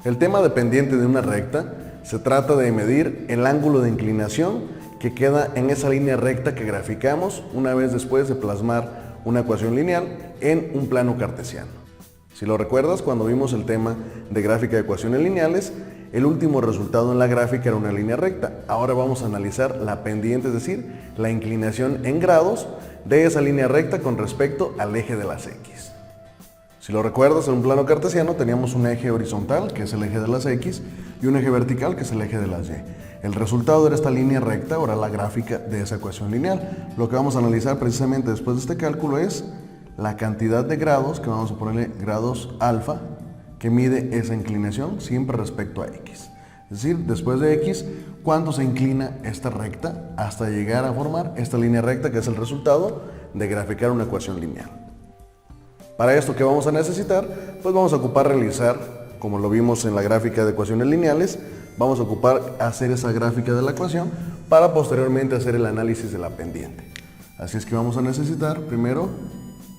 El tema dependiente de una recta se trata de medir el ángulo de inclinación que queda en esa línea recta que graficamos una vez después de plasmar una ecuación lineal en un plano cartesiano. Si lo recuerdas, cuando vimos el tema de gráfica de ecuaciones lineales, el último resultado en la gráfica era una línea recta. Ahora vamos a analizar la pendiente, es decir, la inclinación en grados de esa línea recta con respecto al eje de las X. Si lo recuerdas, en un plano cartesiano teníamos un eje horizontal, que es el eje de las X, y un eje vertical, que es el eje de las Y. El resultado era esta línea recta, ahora la gráfica de esa ecuación lineal. Lo que vamos a analizar precisamente después de este cálculo es la cantidad de grados, que vamos a ponerle grados alfa, que mide esa inclinación siempre respecto a X. Es decir, después de X, ¿cuánto se inclina esta recta hasta llegar a formar esta línea recta, que es el resultado de graficar una ecuación lineal? Para esto, ¿qué vamos a necesitar? Pues vamos a ocupar realizar, como lo vimos en la gráfica de ecuaciones lineales, vamos a ocupar hacer esa gráfica de la ecuación para posteriormente hacer el análisis de la pendiente. Así es que vamos a necesitar primero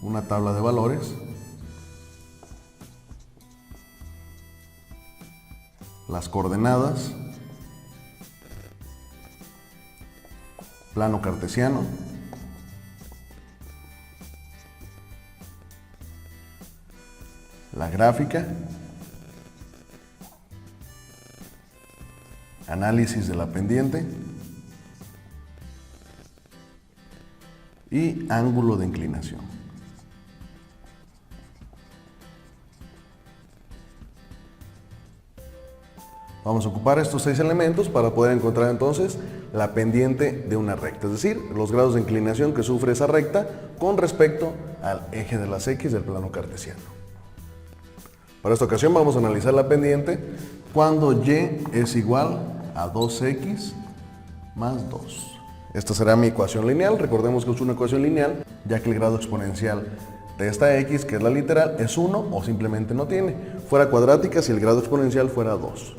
una tabla de valores, las coordenadas, plano cartesiano, la gráfica, análisis de la pendiente y ángulo de inclinación. Vamos a ocupar estos 6 elementos para poder encontrar entonces la pendiente de una recta, es decir, los grados de inclinación que sufre esa recta con respecto al eje de las X del plano cartesiano. Para esta ocasión vamos a analizar la pendiente cuando Y es igual a 2X más 2. Esta será mi ecuación lineal. Recordemos que es una ecuación lineal, ya que el grado exponencial de esta X, que es la literal, es 1 o simplemente no tiene. Fuera cuadrática si el grado exponencial fuera 2.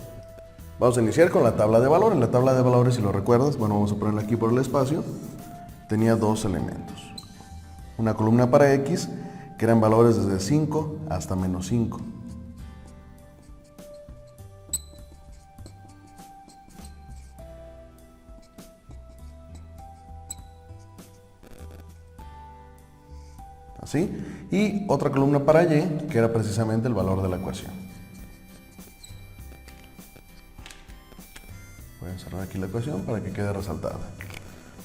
Vamos a iniciar con la tabla de valores. La tabla de valores, si lo recuerdas, bueno, vamos a ponerla aquí por el espacio, tenía dos elementos. Una columna para X, que eran valores desde 5 hasta menos 5. ¿Sí? Y otra columna para Y, que era precisamente el valor de la ecuación. Voy a cerrar aquí la ecuación para que quede resaltada.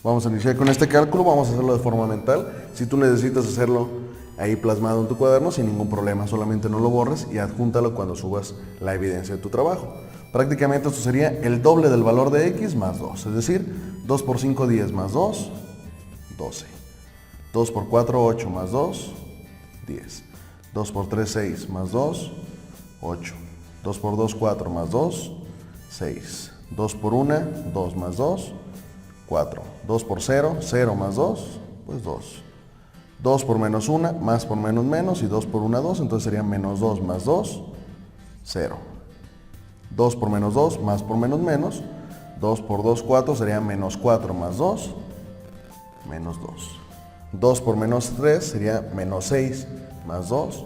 Vamos a iniciar con este cálculo, vamos a hacerlo de forma mental. Si tú necesitas hacerlo ahí plasmado en tu cuaderno, sin ningún problema, solamente no lo borres y adjúntalo cuando subas la evidencia de tu trabajo. Prácticamente esto sería el doble del valor de X más 2, es decir, 2 por 5, 10 más 2, 12. 2 por 4, 8 más 2, 10. 2 por 3, 6 más 2, 8. 2 por 2, 4 más 2, 6. 2 por 1, 2 más 2, 4. 2 por 0, 0 más 2, pues 2. 2 por menos 1, más por menos menos, y 2 por 1, 2, entonces sería menos 2 más 2, 0. 2 por menos 2, más por menos menos, 2 por 2, 4, sería menos 4 más 2, menos 2. 2 por menos 3 sería menos 6 más 2,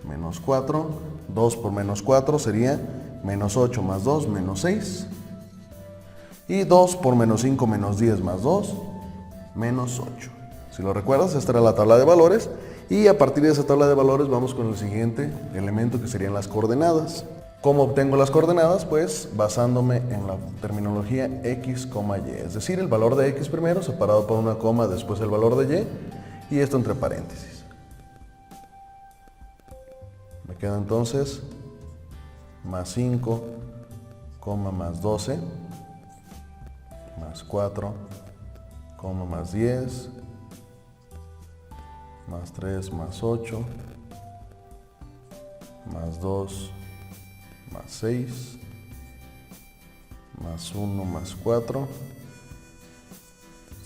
menos 4. 2 por menos 4 sería menos 8 más 2, menos 6. Y 2 por menos 5 menos 10 más 2, menos 8. Si lo recuerdas, esta era la tabla de valores. Y a partir de esa tabla de valores vamos con el siguiente elemento, que serían las coordenadas. ¿Cómo obtengo las coordenadas? Pues basándome en la terminología X, Y, es decir, el valor de X primero, separado por una coma, después el valor de Y, y esto entre paréntesis. Me queda entonces más 5, más 12, más 4, más 10, más 3, más 8, más 2, más 6, más 1, más 4,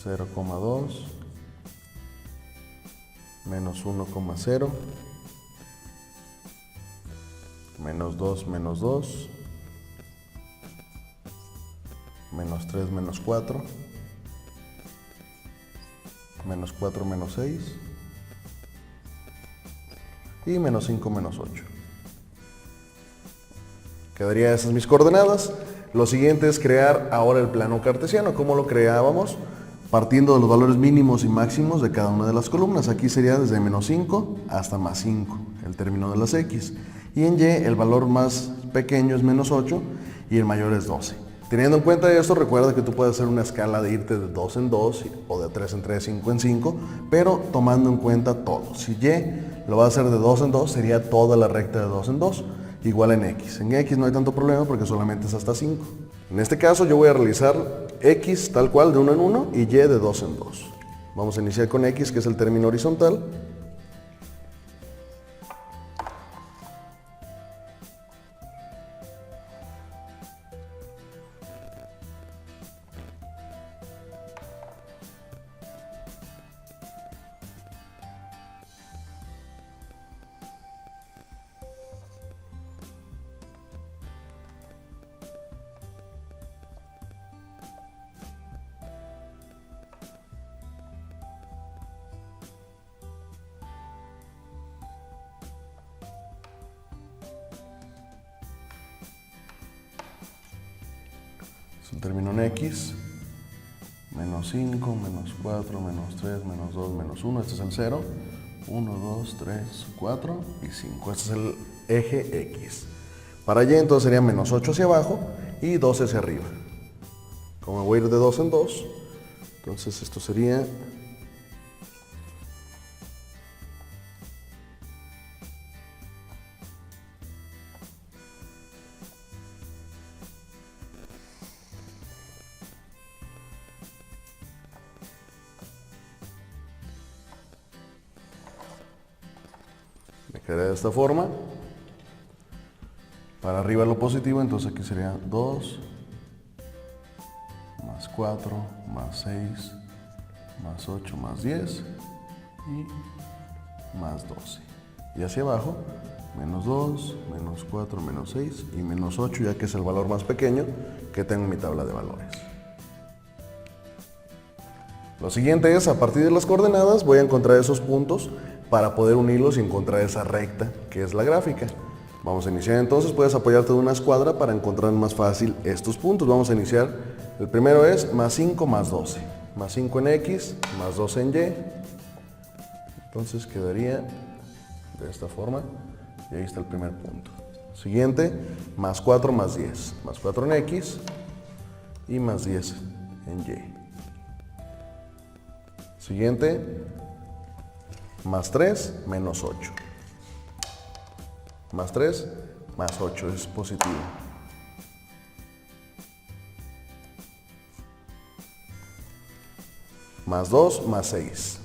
0,2, menos 1,0, menos 2, menos 2, menos 3, menos 4, menos 4, menos 6, y menos 5, menos 8. Quedaría esas mis coordenadas. Lo siguiente es crear ahora el plano cartesiano. ¿Cómo lo creábamos? Partiendo de los valores mínimos y máximos de cada una de las columnas. Aquí sería desde menos 5 hasta más 5, el término de las X. Y en Y el valor más pequeño es menos 8 y el mayor es 12. Teniendo en cuenta esto, recuerda que tú puedes hacer una escala de irte de 2 en 2 o de 3 en 3, 5 en 5, pero tomando en cuenta todo. Si Y lo va a hacer de 2 en 2, sería toda la recta de 2 en 2, igual en X. En X no hay tanto problema porque solamente es hasta 5. En este caso yo voy a realizar X tal cual de 1 en 1 y Y de 2 en 2. Vamos a iniciar con X, que es el término horizontal. Es un término en X, menos 5, menos 4, menos 3, menos 2, menos 1, este es el 0, 1, 2, 3, 4 y 5, este es el eje X. Para Y entonces sería menos 8 hacia abajo y 12 hacia arriba. Como voy a ir de 2 en 2, entonces esto sería quedaría de esta forma. Para arriba lo positivo, entonces aquí sería 2, más 4, más 6, más 8, más 10 y más 12. Y hacia abajo, menos 2, menos 4, menos 6 y menos 8, ya que es el valor más pequeño que tengo en mi tabla de valores. Lo siguiente es, a partir de las coordenadas, voy a encontrar esos puntos para poder unirlos y encontrar esa recta que es la gráfica. Vamos a iniciar entonces, puedes apoyarte de una escuadra para encontrar más fácil estos puntos. Vamos a iniciar, el primero es más 5 más 12. Más 5 en X, más 12 en Y. Entonces quedaría de esta forma y ahí está el primer punto. Siguiente, más 4 más 10. Más 4 en X y más 10 en Y. Siguiente, más 3 menos 8. Más 3 más 8 es positivo. Más 2 más 6.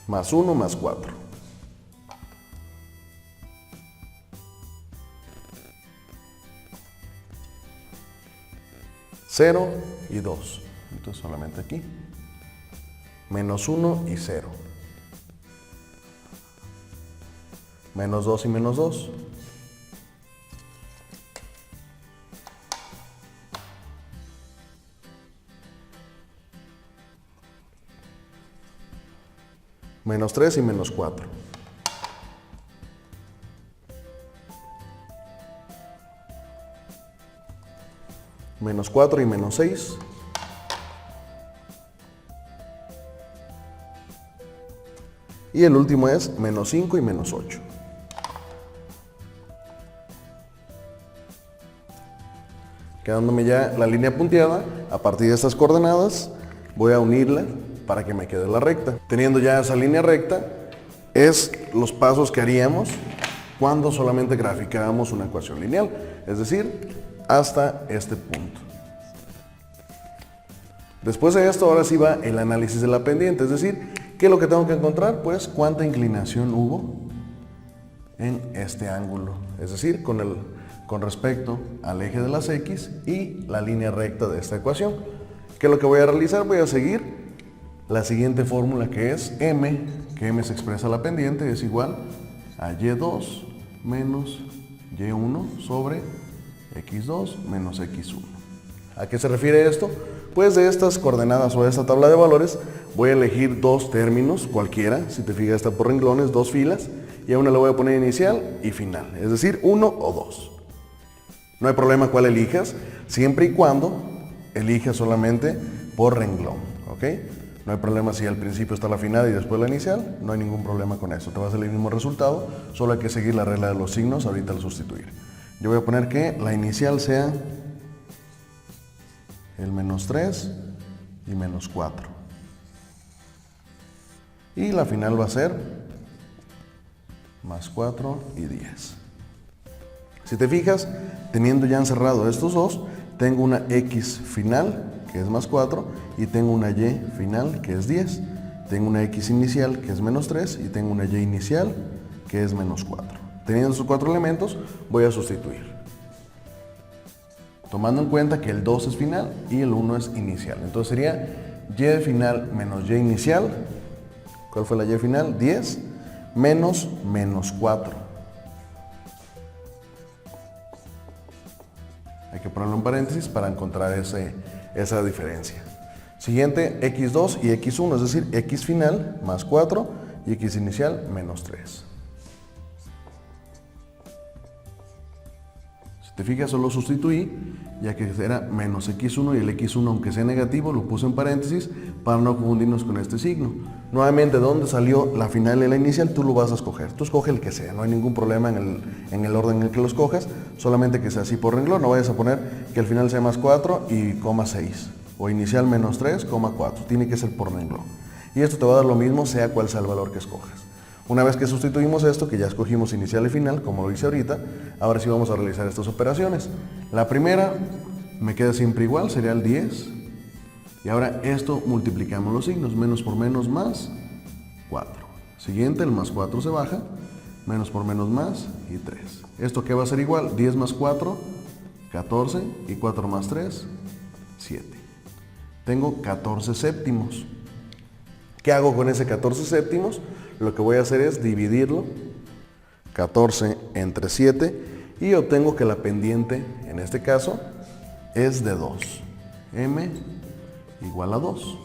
Más 1 más 4. Cero y 2. Entonces solamente aquí. Menos 1 y 0. Menos 2 y menos 2. Menos 3 y menos 4. Menos 4 y menos 6. Y el último es menos 5 y menos 8. Quedándome ya la línea punteada, a partir de estas coordenadas voy a unirla para que me quede la recta. Teniendo ya esa línea recta, es los pasos que haríamos cuando solamente graficábamos una ecuación lineal, es decir, hasta este punto. Después de esto, ahora sí va el análisis de la pendiente, es decir, ¿qué es lo que tengo que encontrar? Pues cuánta inclinación hubo en este ángulo, es decir, con respecto al eje de las X y la línea recta de esta ecuación. ¿Qué es lo que voy a realizar? Voy a seguir la siguiente fórmula, que es M, que M se expresa la pendiente, es igual a Y2 menos Y1 sobre X2 menos X1. ¿A qué se refiere esto? Pues de estas coordenadas o de esta tabla de valores voy a elegir dos términos, cualquiera, si te fijas está por renglones, dos filas, y a una le voy a poner inicial y final, es decir, 1 o 2. No hay problema cuál elijas, siempre y cuando elijas solamente por renglón, ¿ok? No hay problema si al principio está la final y después la inicial, no hay ningún problema con eso, te va a salir el mismo resultado, solo hay que seguir la regla de los signos ahorita al sustituir. Yo voy a poner que la inicial sea el menos 3 y menos 4. Y la final va a ser más 4 y 10. Si te fijas, teniendo ya encerrado estos dos, tengo una X final, que es más 4, y tengo una Y final, que es 10. Tengo una X inicial, que es menos 3, y tengo una Y inicial, que es menos 4. Teniendo esos cuatro elementos, voy a sustituir. Tomando en cuenta que el 2 es final y el 1 es inicial. Entonces sería Y de final menos Y inicial. ¿Cuál fue la Y final? 10 menos menos 4. Hay que ponerlo en paréntesis para encontrar esa diferencia. Siguiente, X2 y X1, es decir, X final más 4 y X inicial menos 3. Si te fijas, solo sustituí, ya que era menos X1 y el X1, aunque sea negativo, lo puse en paréntesis para no confundirnos con este signo. Nuevamente, ¿de dónde salió la final y la inicial? Tú lo vas a escoger. Tú escoge el que sea, no hay ningún problema en el orden en el que lo escojas, solamente que sea así por renglón. No vayas a poner que el final sea más 4 y coma 6, o inicial menos 3, coma 4. Tiene que ser por renglón. Y esto te va a dar lo mismo, sea cual sea el valor que escojas. Una vez que sustituimos esto, que ya escogimos inicial y final, como lo hice ahorita, ahora sí vamos a realizar estas operaciones. La primera me queda siempre igual, sería el 10. Y ahora esto multiplicamos los signos, menos por menos más 4. Siguiente, el más 4 se baja, menos por menos más y 3. ¿Esto qué va a ser igual? 10 más 4, 14 y 4 más 3, 7. Tengo 14 séptimos. ¿Qué hago con ese 14 séptimos? Lo que voy a hacer es dividirlo, 14 entre 7, y obtengo que la pendiente, en este caso, es de 2. M igual a 2.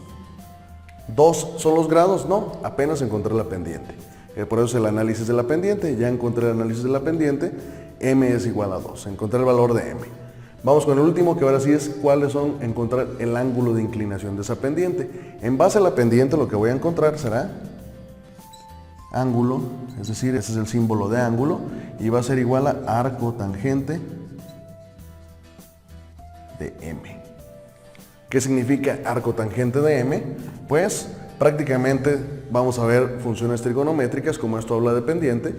¿2 son los grados? No, apenas encontré la pendiente. Por eso es el análisis de la pendiente. Ya encontré el análisis de la pendiente. M es igual a 2. Encontré el valor de M. Vamos con el último, que ahora sí es cuáles son, encontrar el ángulo de inclinación de esa pendiente. En base a la pendiente lo que voy a encontrar será ángulo, es decir, ese es el símbolo de ángulo, y va a ser igual a arco tangente de M. ¿Qué significa arco tangente de M? Pues prácticamente vamos a ver funciones trigonométricas, como esto habla de pendiente.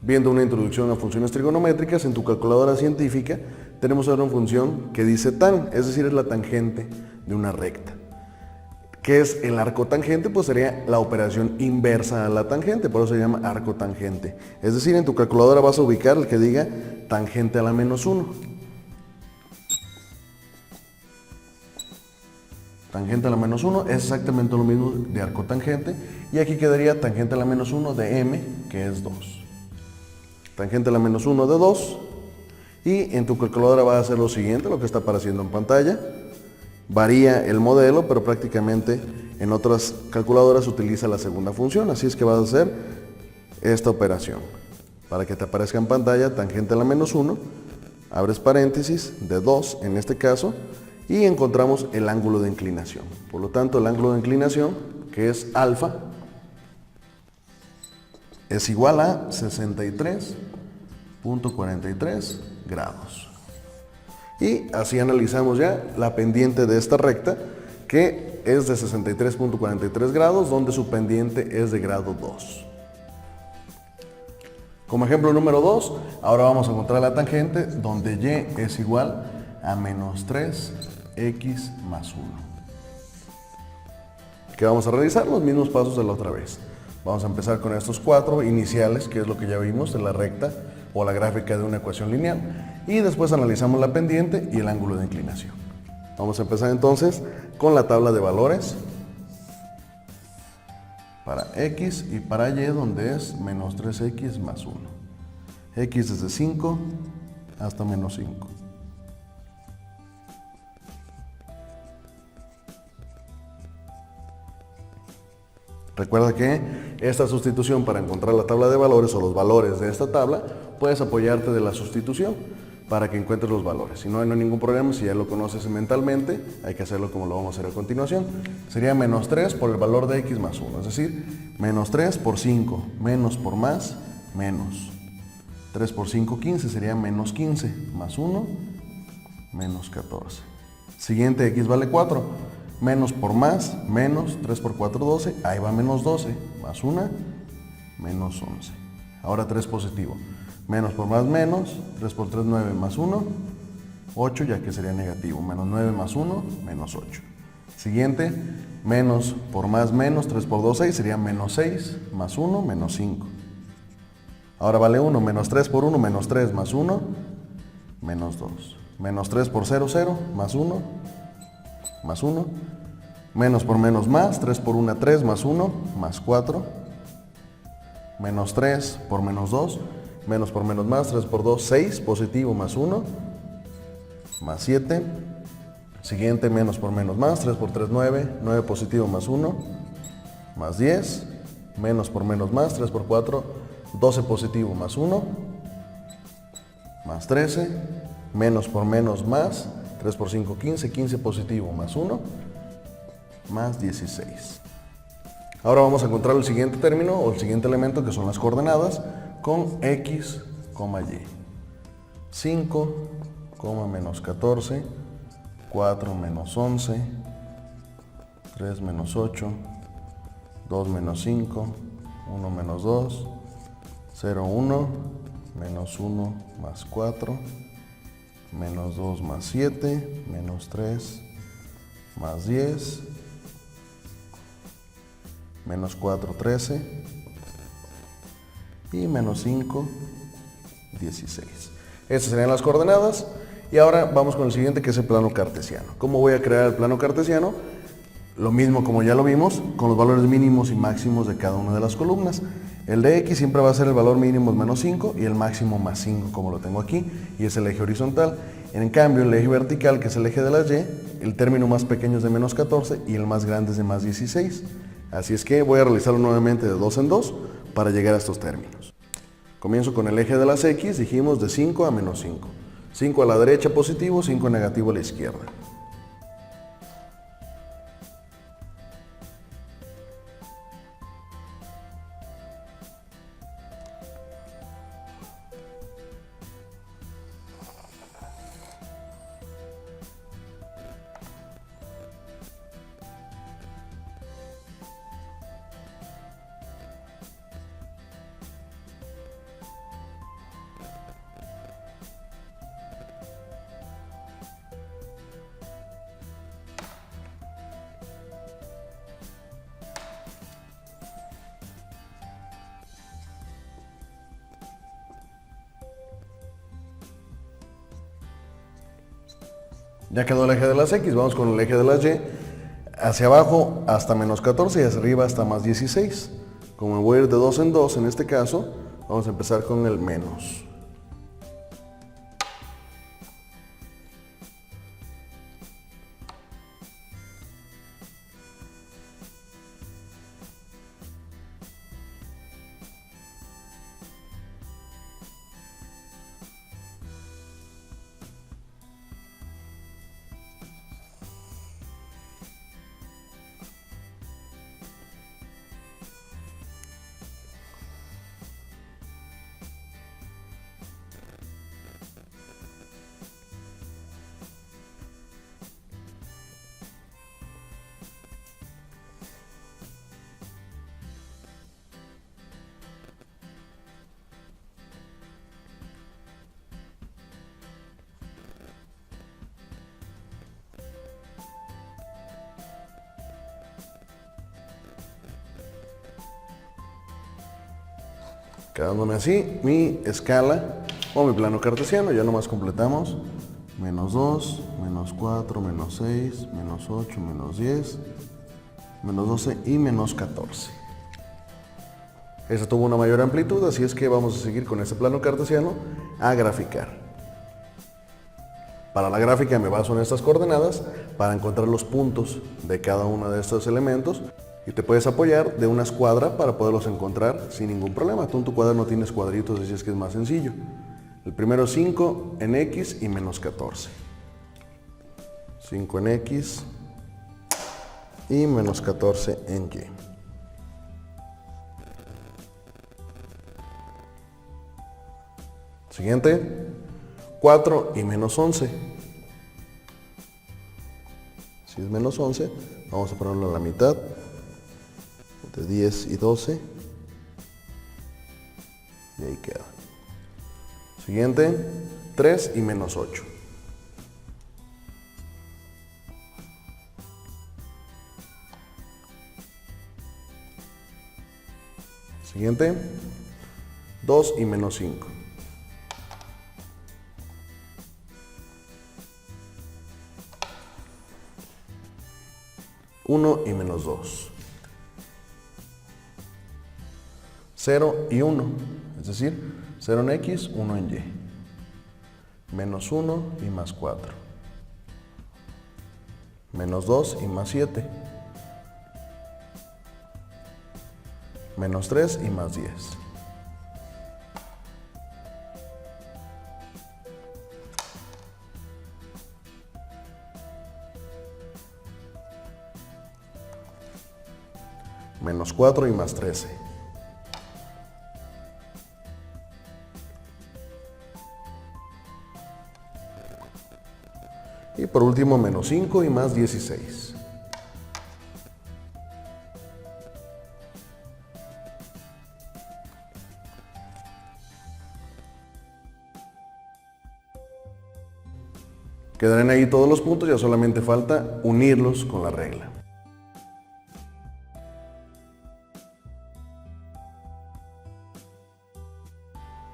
Viendo una introducción a funciones trigonométricas, en tu calculadora científica tenemos ahora una función que dice tan, es decir, es la tangente de una recta. ¿Qué es el arco tangente? Pues sería la operación inversa a la tangente, por eso se llama arco tangente. Es decir, en tu calculadora vas a ubicar el que diga tangente a la menos 1. Tangente a la menos 1 es exactamente lo mismo de arco tangente, y aquí quedaría tangente a la menos 1 de M, que es 2. Tangente a la menos 1 de 2, y en tu calculadora va a hacer lo siguiente, lo que está apareciendo en pantalla. Varía el modelo, pero prácticamente en otras calculadoras se utiliza la segunda función, así es que vas a hacer esta operación. Para que te aparezca en pantalla, tangente a la menos 1, abres paréntesis, de 2 en este caso, y encontramos el ángulo de inclinación. Por lo tanto, el ángulo de inclinación, que es alfa, es igual a 63.43 grados. Y así analizamos ya la pendiente de esta recta, que es de 63.43 grados, donde su pendiente es de grado 2. Como ejemplo número 2, ahora vamos a encontrar la tangente, donde y es igual a menos 3x más 1. ¿Qué vamos a realizar? Los mismos pasos de la otra vez. Vamos a empezar con estos 4 iniciales, que es lo que ya vimos en la recta o la gráfica de una ecuación lineal, y después analizamos la pendiente y el ángulo de inclinación. Vamos a empezar entonces con la tabla de valores para x y para y, donde es menos 3x más 1. X desde 5 hasta menos 5. Recuerda que esta sustitución, para encontrar la tabla de valores o los valores de esta tabla, puedes apoyarte de la sustitución para que encuentres los valores. Si no hay ningún problema, si ya lo conoces mentalmente, hay que hacerlo como lo vamos a hacer a continuación. Sería menos 3 por el valor de x más 1, es decir, menos 3 por 5, menos por más, menos. 3 por 5, 15, sería menos 15, más 1, menos 14. Siguiente, x vale 4, menos por más, menos, 3 por 4, 12, ahí va menos 12, más 1, menos 11. Ahora 3 positivo, menos por más, menos, 3 por 3, 9, más 1, 8, ya que sería negativo, menos 9 más 1, menos 8. Siguiente, menos por más, menos, 3 por 2, 6, sería menos 6, más 1, menos 5. Ahora vale 1, menos 3 por 1, menos 3, más 1, menos 2. Menos 3 por 0, 0, más 1, más 1. Menos por menos más, 3 por 1, 3, más 1, más 4. Menos 3 por menos 2, menos por menos más, 3 por 2, 6, positivo, más 1, más 7. Siguiente, menos por menos más, 3 por 3, 9, 9 positivo, más 1, más 10. Menos por menos más, 3 por 4, 12 positivo, más 1, más 13. Menos por menos más, 3 por 5, 15, 15 positivo, más 1, más 16. Ahora vamos a encontrar el siguiente término o el siguiente elemento, que son las coordenadas, con x, y. 5, menos 14, 4 menos 11, 3 menos 8, 2 menos 5, 1 menos 2, 0, 1, menos 1 más 4, menos 2 más 7, menos 3 más 10, menos 4, 13, y menos 5, 16. Estas serían las coordenadas. Y ahora vamos con el siguiente, que es el plano cartesiano. ¿Cómo voy a crear el plano cartesiano? Lo mismo como ya lo vimos, con los valores mínimos y máximos de cada una de las columnas. El de x siempre va a ser el valor mínimo menos 5 y el máximo más 5, como lo tengo aquí, y es el eje horizontal. En cambio, el eje vertical, que es el eje de las y, el término más pequeño es de menos 14 y el más grande es de más 16. Así es que voy a realizarlo nuevamente de 2 en 2 para llegar a estos términos. Comienzo con el eje de las x, dijimos de 5 a menos 5. 5 a la derecha positivo, 5 negativo a la izquierda. Ya quedó el eje de las x, vamos con el eje de las y. Hacia abajo hasta menos 14 y hacia arriba hasta más 16. Como voy a ir de 2 en 2 en este caso, vamos a empezar con el menos. Quedándome así, mi escala o mi plano cartesiano, ya nomás completamos. Menos 2, menos 4, menos 6, menos 8, menos 10, menos 12 y menos 14. Esta tuvo una mayor amplitud, así es que vamos a seguir con este plano cartesiano a graficar. Para la gráfica me baso en estas coordenadas para encontrar los puntos de cada uno de estos elementos. y te puedes apoyar de una escuadra para poderlos encontrar sin ningún problema. Tú en tu cuaderno tienes cuadritos, así es que es más sencillo. El primero es 5 en X y menos 14. 5 en X y menos 14 en Y. Siguiente, 4 y menos 11. Si es menos 11, vamos a ponerlo a la mitad, de 10 y 12, y ahí queda. Siguiente, 3 y menos 8. Siguiente, 2 y menos 5. Uno y menos 2. 0 y 1, es decir, 0 en X, 1 en Y. Menos 1 y más 4. Menos 2 y más 7. Menos 3 y más 10. Menos 4 y más 13. Y por último, menos 5 y más 16. Quedarán ahí todos los puntos, ya solamente falta unirlos con la regla.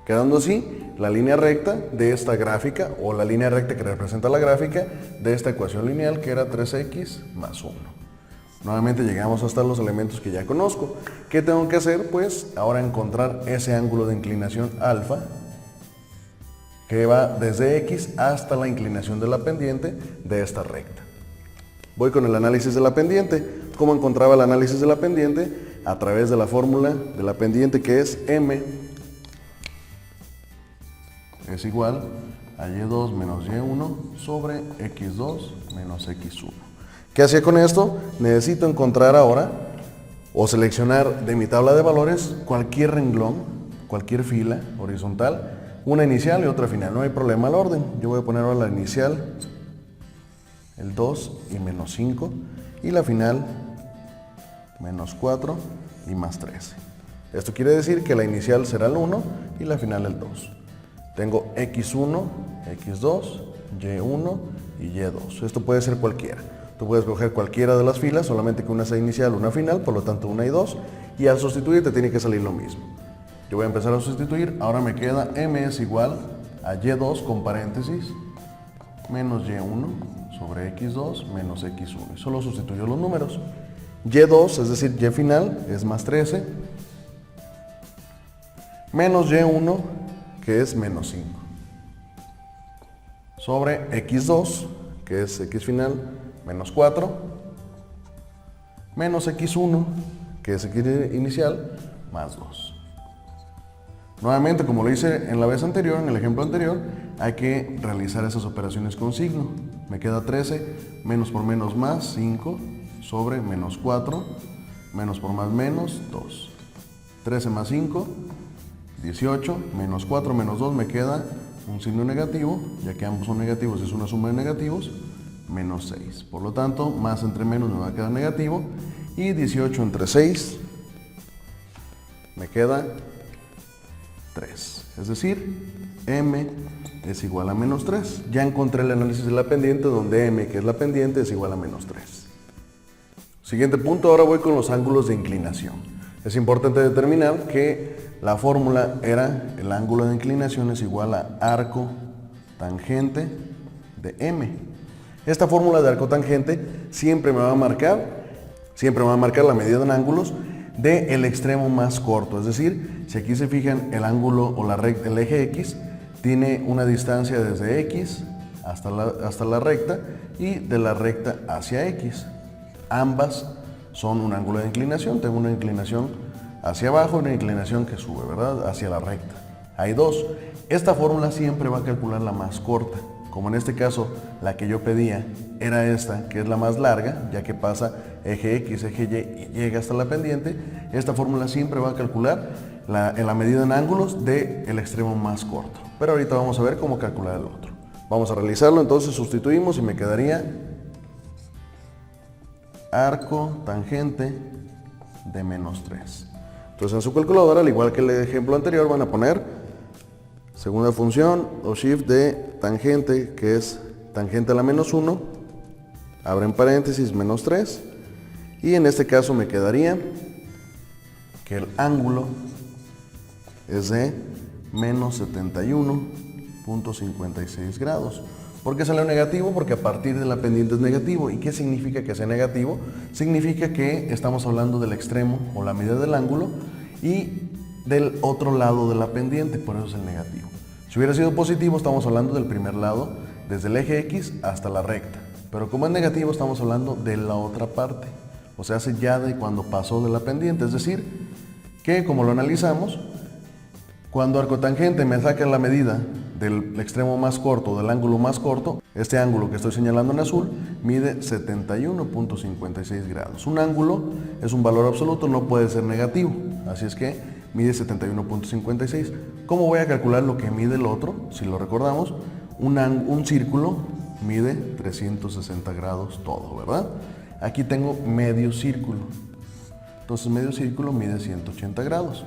Quedando así la línea recta de esta gráfica, o la línea recta que representa la gráfica de esta ecuación lineal, que era 3x más 1. Nuevamente llegamos hasta los elementos que ya conozco. ¿Qué tengo que hacer? Pues ahora encontrar ese ángulo de inclinación alfa, que va desde x hasta la inclinación de la pendiente de esta recta. Voy con el análisis de la pendiente. ¿Cómo encontraba el análisis de la pendiente? A través de la fórmula de la pendiente, que es m es igual a y2 menos y1 sobre x2 menos x1. ¿Qué hacía con esto? Necesito encontrar ahora, o seleccionar de mi tabla de valores, cualquier renglón, cualquier fila horizontal, una inicial y otra final. No hay problema al orden. Yo voy a poner ahora la inicial, el 2 y menos 5, y la final, menos 4 y más 13. Esto quiere decir que la inicial será el 1 y la final el 2. Tengo x1, x2, y1 y y2. Esto puede ser cualquiera. Tú puedes coger cualquiera de las filas, solamente que una sea inicial, una final, por lo tanto 1 y 2. Y al sustituir te tiene que salir lo mismo. Yo voy a empezar a sustituir. Ahora me queda m es igual a y2 con paréntesis menos y1 sobre x2 menos x1. Y solo sustituyo los números. Y2, es decir, y final, es más 13. Menos y1, que es menos 5, sobre x2, que es x final, menos 4, menos x1, que es x inicial, más 2. Nuevamente, como lo hice en la vez anterior, en el ejemplo anterior, hay que realizar esas operaciones con signo. Me queda 13, menos por menos más, 5, sobre menos 4, menos por más menos, 2. 13 más 5, 18, menos 4 menos 2 me queda un signo negativo, ya que ambos son negativos, es una suma de negativos, menos 6. Por lo tanto, más entre menos me va a quedar negativo, y 18 entre 6 me queda 3. Es decir, m es igual a menos 3. Ya encontré el análisis de la pendiente, donde m, que es la pendiente, es igual a menos 3. Siguiente punto, ahora voy con los ángulos de inclinación. Es importante determinar que la fórmula era el ángulo de inclinación es igual a arco tangente de m. Esta fórmula de arco tangente siempre me va a marcar la medida en ángulos del extremo más corto. Es decir, si aquí se fijan, el ángulo o el eje x tiene una distancia desde x hasta la recta y de la recta hacia x. Ambas son un ángulo de inclinación. Tengo una inclinación hacia abajo y una inclinación que sube, ¿verdad? Hacia la recta. Hay dos. Esta fórmula siempre va a calcular la más corta. Como en este caso, la que yo pedía era esta, que es la más larga, ya que pasa eje X, eje Y y llega hasta la pendiente. Esta fórmula siempre va a calcular la medida en ángulos del extremo más corto. Pero ahorita vamos a ver cómo calcular el otro. Vamos a realizarlo, entonces sustituimos y me quedaría arco tangente de menos 3. Entonces en su calculadora, al igual que el ejemplo anterior, van a poner segunda función o shift de tangente, que es tangente a la menos 1, abren paréntesis, menos 3, y en este caso me quedaría que el ángulo es de menos 71.56 grados. ¿Por qué salió negativo? Porque a partir de la pendiente es negativo. ¿Y qué significa que sea negativo? Significa que estamos hablando del extremo o la medida del ángulo y del otro lado de la pendiente, por eso es el negativo. Si hubiera sido positivo, estamos hablando del primer lado, desde el eje X hasta la recta. Pero como es negativo, estamos hablando de la otra parte. O sea, ya de cuando pasó de la pendiente. Es decir, que como lo analizamos, cuando arcotangente me saca la medida del extremo más corto, del ángulo más corto, este ángulo que estoy señalando en azul mide 71.56 grados. Un ángulo es un valor absoluto, no puede ser negativo, así es que mide 71.56. ¿Cómo voy a calcular lo que mide el otro? Si lo recordamos, un círculo mide 360 grados todo, ¿verdad? Aquí tengo medio círculo, entonces medio círculo mide 180 grados.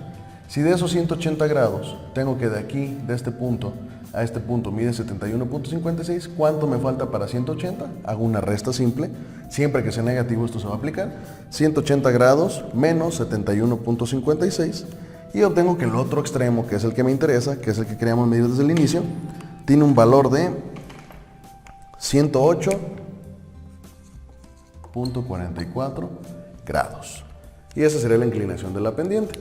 Si de esos 180 grados tengo que de aquí, de este punto a este punto mide 71.56, ¿cuánto me falta para 180? Hago una resta simple, siempre que sea negativo esto se va a aplicar, 180 grados menos 71.56 y obtengo que el otro extremo, que es el que me interesa, que es el que queríamos medir desde el inicio, tiene un valor de 108.44 grados. Y esa sería la inclinación de la pendiente.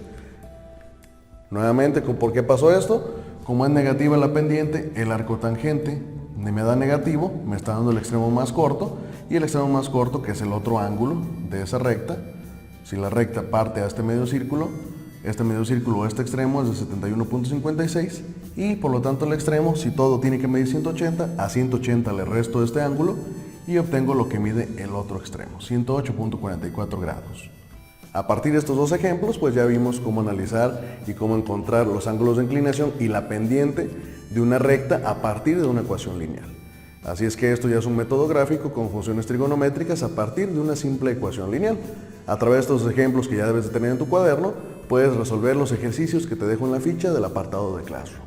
Nuevamente, ¿por qué pasó esto? Como es negativa la pendiente, el arcotangente me da negativo, me está dando el extremo más corto, y el extremo más corto, que es el otro ángulo de esa recta, si la recta parte a este medio círculo o este extremo es de 71.56, y por lo tanto el extremo, si todo tiene que medir 180, a 180 le resto este ángulo, y obtengo lo que mide el otro extremo, 108.44 grados. A partir de estos dos ejemplos, pues ya vimos cómo analizar y cómo encontrar los ángulos de inclinación y la pendiente de una recta a partir de una ecuación lineal. Así es que esto ya es un método gráfico con funciones trigonométricas a partir de una simple ecuación lineal. A través de estos ejemplos que ya debes de tener en tu cuaderno, puedes resolver los ejercicios que te dejo en la ficha del apartado de Classroom.